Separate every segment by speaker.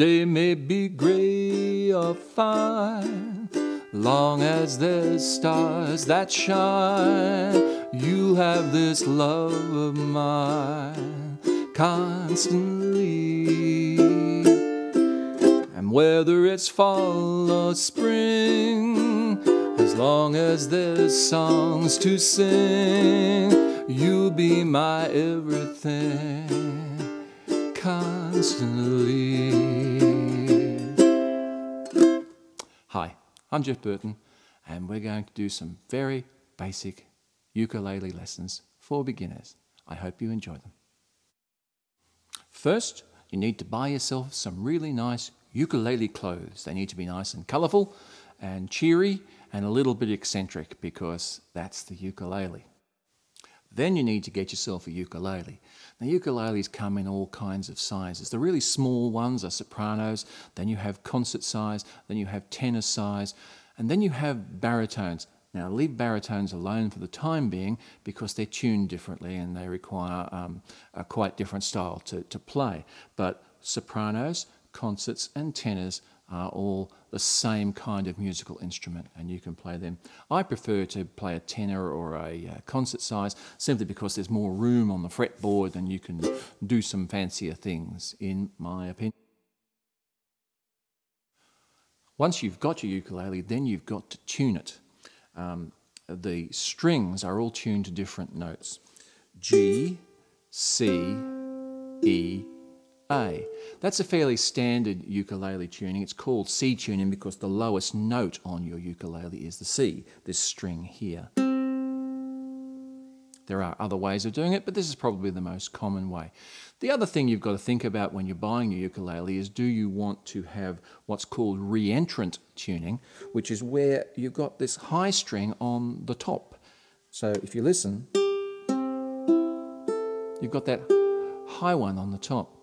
Speaker 1: day may be gray or fine, long as there's stars that shine, you'll have this love of mine constantly. And whether it's fall or spring, as long as there's songs to sing, you'll be my everything constantly. Hi, I'm Jeff Burton, and we're going to do some very basic ukulele lessons for beginners. I hope you enjoy them. First, you need to buy yourself some really nice ukulele clothes. They need to be nice and colourful and cheery and a little bit eccentric, because that's the ukulele. Then you need to get yourself a ukulele. Now, ukuleles come in all kinds of sizes. The really small ones are sopranos, then you have concert size, then you have tenor size, and then you have baritones. Now, leave baritones alone for the time being because they're tuned differently and they require a quite different style to play. But sopranos, concerts and tenors are all the same kind of musical instrument, and you can play them. I prefer to play a tenor or a concert size simply because there's more room on the fretboard and you can do some fancier things, in my opinion. Once you've got your ukulele, then you've got to tune it. The strings are all tuned to different notes: G, C, E, A. That's a fairly standard ukulele tuning. It's called C tuning because the lowest note on your ukulele is the C, this string here. There are other ways of doing it, but this is probably the most common way. The other thing you've got to think about when you're buying your ukulele is, do you want to have what's called reentrant tuning, which is where you've got this high string on the top. So if you listen, you've got that high one on the top.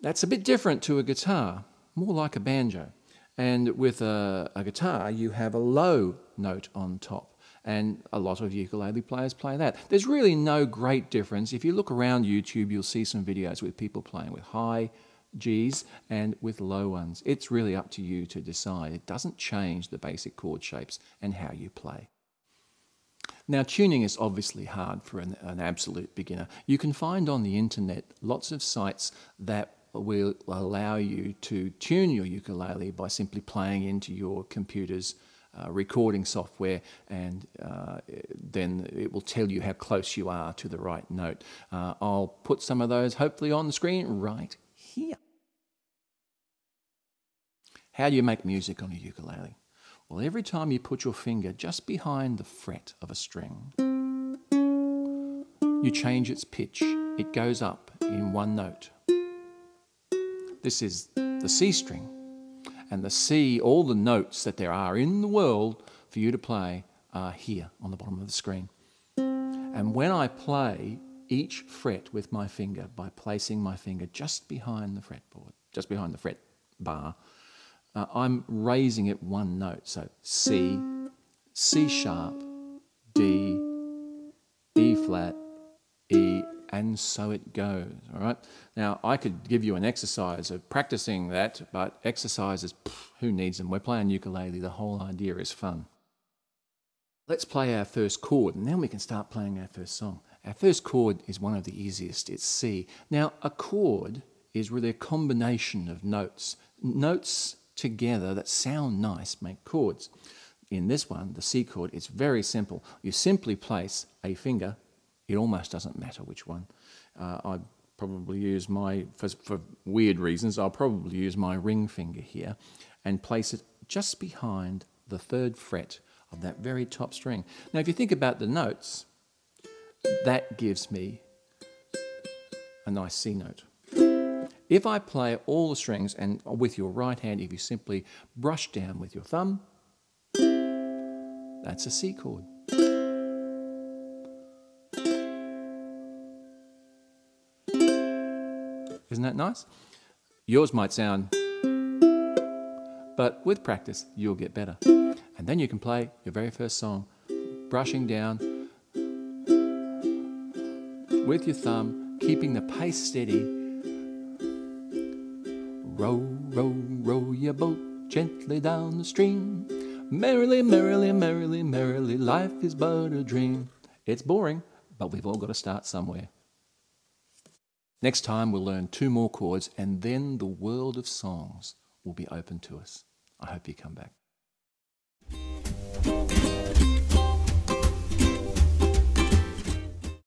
Speaker 1: That's a bit different to a guitar, more like a banjo. And with a guitar, you have a low note on top. And a lot of ukulele players play that. There's really no great difference. If you look around YouTube, you'll see some videos with people playing with high Gs and with low ones. It's really up to you to decide. It doesn't change the basic chord shapes and how you play. Now, tuning is obviously hard for an absolute beginner. You can find on the internet lots of sites that will allow you to tune your ukulele by simply playing into your computer's recording software, and then it will tell you how close you are to the right note. I'll put some of those hopefully on the screen right here. How do you make music on a ukulele? Well, every time you put your finger just behind the fret of a string, you change its pitch. It goes up in one note. This is the C string. And the C, all the notes that there are in the world for you to play are here on the bottom of the screen. And when I play each fret with my finger by placing my finger just behind the fretboard, just behind the fret bar, I'm raising it one note. So C, C sharp, D, E flat, E, and so it goes, all right? Now, I could give you an exercise of practicing that, but exercises, who needs them? We're playing ukulele. The whole idea is fun. Let's play our first chord, and then we can start playing our first song. Our first chord is one of the easiest. It's C. Now, a chord is really a combination of notes. Notes together that sound nice make chords. In this one, the C chord, it's very simple. You simply place a finger. It almost doesn't matter which one. I probably use for weird reasons, I'll probably use my ring finger here and place it just behind the third fret of that very top string. Now, if you think about the notes, that gives me a nice C note. If I play all the strings, and with your right hand, if you simply brush down with your thumb, that's a C chord. Isn't that nice? Yours might sound, but with practice, you'll get better. And then you can play your very first song, brushing down with your thumb, keeping the pace steady, Row, row, row your boat gently down the stream. Merrily, merrily, merrily, merrily, life is but a dream. It's boring, but we've all got to start somewhere. Next time we'll learn 2 more chords and then the world of songs will be open to us. I hope you come back.